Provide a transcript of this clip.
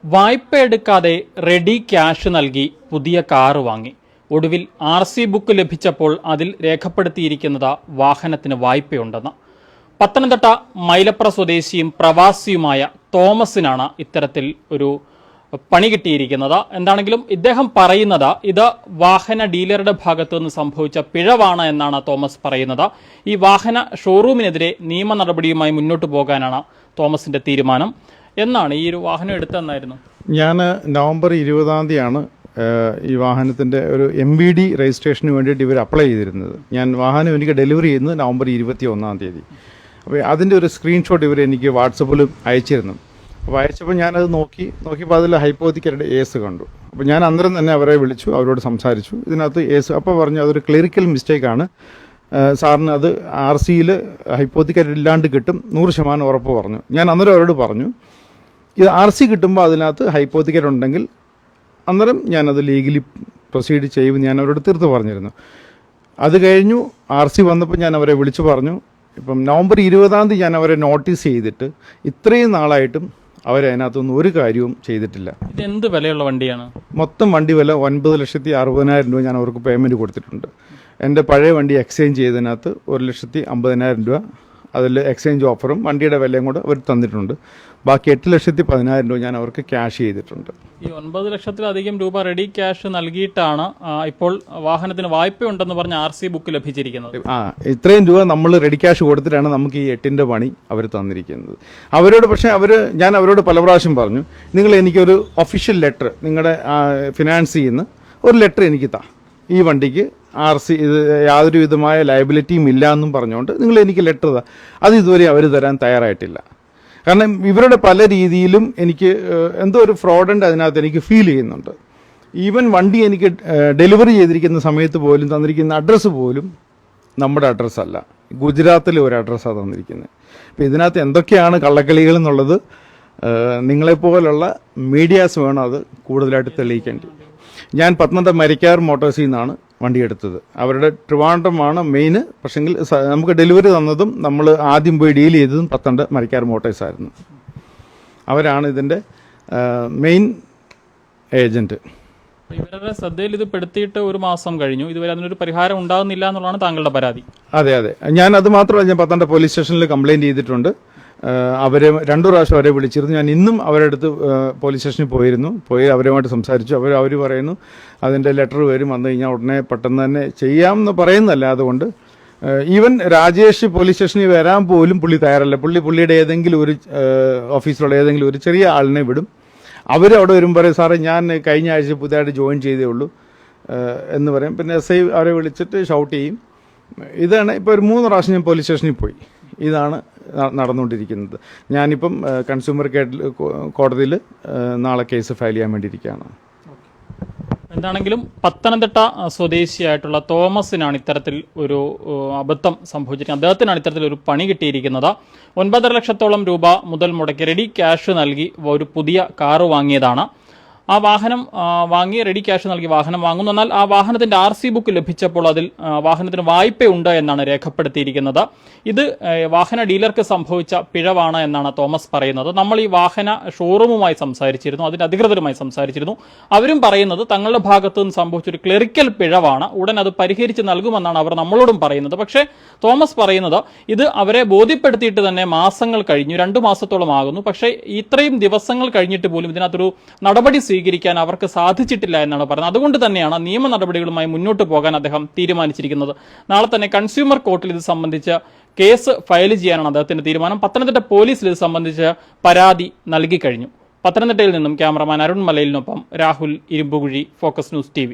വായ്പ എടുക്കാതെ ready cash നൽകി പുതിയ കാറ് വാങ്ങി. ഒടുവിൽ RC ബുക്ക് ലഭിച്ചപ്പോൾ അതിൽ രേഖപ്പെടുത്തിയിരിക്കുന്നത് വാഹനത്തിന് വായ്പയുണ്ടെന്ന്. പത്തനംതിട്ട മൈലപ്ര സ്വദേശിയും പ്രവാസിയുമായ തോമസിനാണ് ഇത്തരത്തിൽ ഒരു പണി കിട്ടിയിരിക്കുന്നത്. എന്താണെങ്കിലും ഇദ്ദേഹം പറയുന്നത് ഇത് വാഹന ഡീലറുടെ ഭാഗത്തു നിന്ന് സംഭവിച്ച പിഴവാണ് എന്നാണ് തോമസ് പറയുന്നത്. ഈ വാഹന ഷോറൂമിനെതിരെ നിയമ നടപടിയുമായി മുന്നോട്ട് പോകാനാണ് തോമസിന്റെ തീരുമാനം. എന്നാണ് ഈ ഒരു വാഹനം എടുത്തതെന്നായിരുന്നു? ഞാൻ നവംബർ 20 ഈ വാഹനത്തിൻ്റെ ഒരു MVD രജിസ്ട്രേഷന് വേണ്ടിയിട്ട് ഇവർ അപ്ലൈ ചെയ്തിരുന്നത്. ഞാൻ വാഹനം എനിക്ക് ഡെലിവറി ചെയ്യുന്നത് നവംബർ 21. അപ്പോൾ അതിൻ്റെ ഒരു സ്ക്രീൻഷോട്ട് ഇവർ എനിക്ക് വാട്സപ്പിൽ അയച്ചിരുന്നു. അപ്പോൾ അയച്ചപ്പോൾ ഞാനത് നോക്കിയപ്പോൾ അതിൽ ഹൈപ്പോത്തിക്കലുടെ ഏസ് കണ്ടു. അപ്പോൾ ഞാൻ അന്നേരം തന്നെ അവരെ വിളിച്ചു, അവരോട് സംസാരിച്ചു. ഇതിനകത്ത് ഏസ് അപ്പോൾ പറഞ്ഞു അതൊരു ക്ലറിക്കൽ മിസ്റ്റേക്കാണ്, സാറിന് അത് RCയിൽ ഹൈപ്പോത്തിക്കൽ ഇല്ലാണ്ട് കിട്ടും, 100% ഉറപ്പ് പറഞ്ഞു. ഞാൻ അന്നേരം അവരോട് പറഞ്ഞു ഇത് RC കിട്ടുമ്പോൾ അതിനകത്ത് ഹൈപ്പോത്തിക്കൽ ഉണ്ടെങ്കിൽ അന്നേരം ഞാനത് ലീഗലി പ്രൊസീഡ് ചെയ്യുമെന്ന് ഞാൻ അവരോട് തീർത്ത് പറഞ്ഞിരുന്നു. അത് കഴിഞ്ഞു RC വന്നപ്പോൾ ഞാൻ അവരെ വിളിച്ചു പറഞ്ഞു. ഇപ്പം നവംബർ 20 ഞാൻ അവരെ നോട്ടീസ് ചെയ്തിട്ട് ഇത്രയും നാളായിട്ടും അവരതിനകത്തൊന്നും ഒരു കാര്യവും ചെയ്തിട്ടില്ല. ഇതെന്ത് വിലയുള്ള വണ്ടിയാണ്? മൊത്തം വണ്ടി വില 9,60,000 രൂപ ഞാൻ അവർക്ക് പേയ്മെൻറ്റ് കൊടുത്തിട്ടുണ്ട്. എൻ്റെ പഴയ വണ്ടി എക്സ്ചേഞ്ച് ചെയ്തതിനകത്ത് 1,50,000 രൂപ അതിൽ എക്സ്ചേഞ്ച് ഓഫറും വണ്ടിയുടെ വിലയും കൂടെ അവർ തന്നിട്ടുണ്ട്. ബാക്കി 8,10,000 രൂപ ഞാൻ അവർക്ക് ക്യാഷ് ചെയ്തിട്ടുണ്ട്. ഈ 9 ലക്ഷത്തിലധികം രൂപ റെഡി ക്യാഷ് നൽകിയിട്ടാണ് ഇപ്പോൾ വാഹനത്തിന് വായ്പയുണ്ടെന്ന് പറഞ്ഞ RC ബുക്ക് ലഭിച്ചിരിക്കുന്നത്. ഇത്രയും രൂപ നമ്മൾ റെഡി ക്യാഷ് കൊടുത്തിട്ടാണ് നമുക്ക് ഈ 8ന്റെ പണി അവർ തന്നിരിക്കുന്നത്. അവരോട് പക്ഷേ ഞാൻ അവരോട് പല പ്രാവശ്യം പറഞ്ഞു, നിങ്ങൾ എനിക്കൊരു ഒഫീഷ്യൽ ലെറ്റർ, നിങ്ങളുടെ ഫിനാൻസിൽ നിന്ന് ഒരു ലെറ്റർ എനിക്ക് താ, ഈ വണ്ടിക്ക് RC ഇത് യാതൊരു വിധമായ ലയബിലിറ്റിയും ഇല്ല എന്നും പറഞ്ഞുകൊണ്ട് നിങ്ങൾ എനിക്ക് ലെറ്റർ താ. അത് ഇതുവരെ അവർ തരാൻ തയ്യാറായിട്ടില്ല. കാരണം ഇവരുടെ പല രീതിയിലും എനിക്ക് എന്തോ ഒരു ഫ്രോഡൻ്റ് അതിനകത്ത് എനിക്ക് ഫീൽ ചെയ്യുന്നുണ്ട്. ഈവൻ വണ്ടി എനിക്ക് ഡെലിവറി ചെയ്തിരിക്കുന്ന സമയത്ത് പോലും തന്നിരിക്കുന്ന അഡ്രസ്സ് പോലും നമ്മുടെ അഡ്രസ്സല്ല, ഗുജറാത്തിലെ ഒരു അഡ്രസ്സാണ് തന്നിരിക്കുന്നത്. അപ്പോൾ ഇതിനകത്ത് എന്തൊക്കെയാണ് കള്ളക്കളികൾ എന്നുള്ളത് നിങ്ങളെപ്പോലുള്ള മീഡിയാസ് വേണം അത് കൂടുതലായിട്ട് തെളിയിക്കേണ്ടി. ഞാൻ പത്തനംതിട്ട മരിക്കാർ മോട്ടോഴ്സിൽ നിന്നാണ് വണ്ടി എടുത്തത്. അവരുടെ ട്രിവാൻഡ്രമാണ് മെയിൻ. പക്ഷെങ്കിൽ നമുക്ക് ഡെലിവറി തന്നതും നമ്മൾ ആദ്യം പോയി ഡീൽ ചെയ്തതും പത്തനംതിട്ട മരിക്കാർ മോട്ടോഴ്സ് ആയിരുന്നു. അവരാണ് ഇതിൻ്റെ മെയിൻ ഏജൻറ്റ്. ഇവരുടെ ശ്രദ്ധയിൽ ഇത് പെടുത്തിയിട്ട് 1 മാസം കഴിഞ്ഞു, ഇതുവരെ അതിനൊരു പരിഹാരം ഉണ്ടാകുന്നില്ല എന്നുള്ളതാണ് താങ്കളുടെ പരാതി. അതെ, ഞാൻ അത് മാത്രമല്ല, ഞാൻ പത്തനംതിട്ട പോലീസ് സ്റ്റേഷനിൽ കംപ്ലയിൻറ്റ് ചെയ്തിട്ടുണ്ട്. അവർ 2 പ്രാവശ്യം അവരെ വിളിച്ചിരുന്നു. ഞാൻ ഇന്നും അവരുടെ അടുത്ത് പോലീസ് സ്റ്റേഷനിൽ പോയി അവരുമായിട്ട് സംസാരിച്ചു. അവർ പറയുന്നു അതിൻ്റെ ലെറ്റർ വന്നു കഴിഞ്ഞാൽ ഉടനെ പെട്ടെന്ന് തന്നെ ചെയ്യാമെന്ന് പറയുന്നതല്ല. അതുകൊണ്ട് ഈവൻ രാജേഷ് പോലീസ് സ്റ്റേഷനിൽ വരാൻ പോലും പുള്ളി തയ്യാറല്ല. പുള്ളിയുടെ ഏതെങ്കിലും ഒരു ഓഫീസിലുള്ള ഏതെങ്കിലും ഒരു ചെറിയ ആളിനെ വിടും. അവരവിടെ വരും, പറയും സാറേ ഞാൻ കഴിഞ്ഞ ആഴ്ച പുതിയതായിട്ട് ജോയിൻ ചെയ്തേ ഉള്ളൂ എന്ന് പറയും. പിന്നെ SI അവരെ വിളിച്ചിട്ട് ഷൗട്ട് ചെയ്യും. ഇതാണ് ഇപ്പോൾ ഒരു 3 പ്രാവശ്യം ഞാൻ പോലീസ് സ്റ്റേഷനിൽ പോയി. ഇതാണ് നടന്നുകൊണ്ടിരിക്കുന്നത്. ഞാനിപ്പം കൺസ്യൂമർ കോടതിയിൽ നാളെ കേസ് ഫയൽ ചെയ്യാൻ വേണ്ടിയിരിക്കുകയാണ്. എന്താണെങ്കിലും പത്തനംതിട്ട സ്വദേശിയായിട്ടുള്ള തോമസിനാണ് ഇത്തരത്തിൽ ഒരു അബദ്ധം സംഭവിച്ചിരിക്കുന്നത്. അദ്ദേഹത്തിനാണ് ഇത്തരത്തിൽ ഒരു പണി കിട്ടിയിരിക്കുന്നത്. 9.5 ലക്ഷത്തോളം രൂപ മുതൽ മുടക്കി റെഡി ക്യാഷ് നൽകി ഒരു പുതിയ കാറ് വാങ്ങിയതാണ്. ആ വാഹനം വാങ്ങി റെഡി ക്യാഷ് നൽകി വാഹനം വാങ്ങുന്നു. എന്നാൽ ആ വാഹനത്തിന്റെ RC ബുക്ക് ലഭിച്ചപ്പോൾ അതിൽ വാഹനത്തിന് വായ്പയുണ്ട് എന്നാണ് രേഖപ്പെടുത്തിയിരിക്കുന്നത്. ഇത് വാഹന ഡീലർക്ക് സംഭവിച്ച പിഴവാണ് എന്നാണ് തോമസ് പറയുന്നത്. നമ്മൾ ഈ വാഹന ഷോറൂമുമായി സംസാരിച്ചിരുന്നു, അതിന്റെ അധികൃതരുമായി സംസാരിച്ചിരുന്നു. അവരും പറയുന്നത് തങ്ങളുടെ ഭാഗത്തു നിന്ന് സംഭവിച്ചൊരു ക്ലറിക്കൽ പിഴവാണ്, ഉടൻ അത് പരിഹരിച്ച് നൽകുമെന്നാണ് അവർ നമ്മളോടും പറയുന്നത്. പക്ഷേ തോമസ് പറയുന്നത് ഇത് അവരെ ബോധ്യപ്പെടുത്തിയിട്ട് തന്നെ മാസങ്ങൾ കഴിഞ്ഞു, 2 മാസത്തോളം ആകുന്നു. പക്ഷേ ഇത്രയും ദിവസങ്ങൾ കഴിഞ്ഞിട്ട് പോലും ഇതിനകത്തൊരു നടപടി സ്വീകരിക്കാൻ അവർക്ക് സാധിച്ചിട്ടില്ല എന്നാണ് പറയുന്നത്. അതുകൊണ്ട് തന്നെയാണ് നിയമ നടപടികളുമായി മുന്നോട്ട് പോകാൻ അദ്ദേഹം തീരുമാനിച്ചിരിക്കുന്നത്. നാളെ തന്നെ കൺസ്യൂമർ കോർട്ടിൽ ഇത് സംബന്ധിച്ച് കേസ് ഫയൽ ചെയ്യാനാണ് അദ്ദേഹത്തിന്റെ തീരുമാനം. പത്തനംതിട്ട പോലീസിൽ ഇത് സംബന്ധിച്ച് പരാതി നൽകി കഴിഞ്ഞു. പത്തനംതിട്ടയിൽ നിന്നും ക്യാമറമാൻ അരുൺ മലയിലിനൊപ്പം Rahul Irumbukuzhi, focus news TV.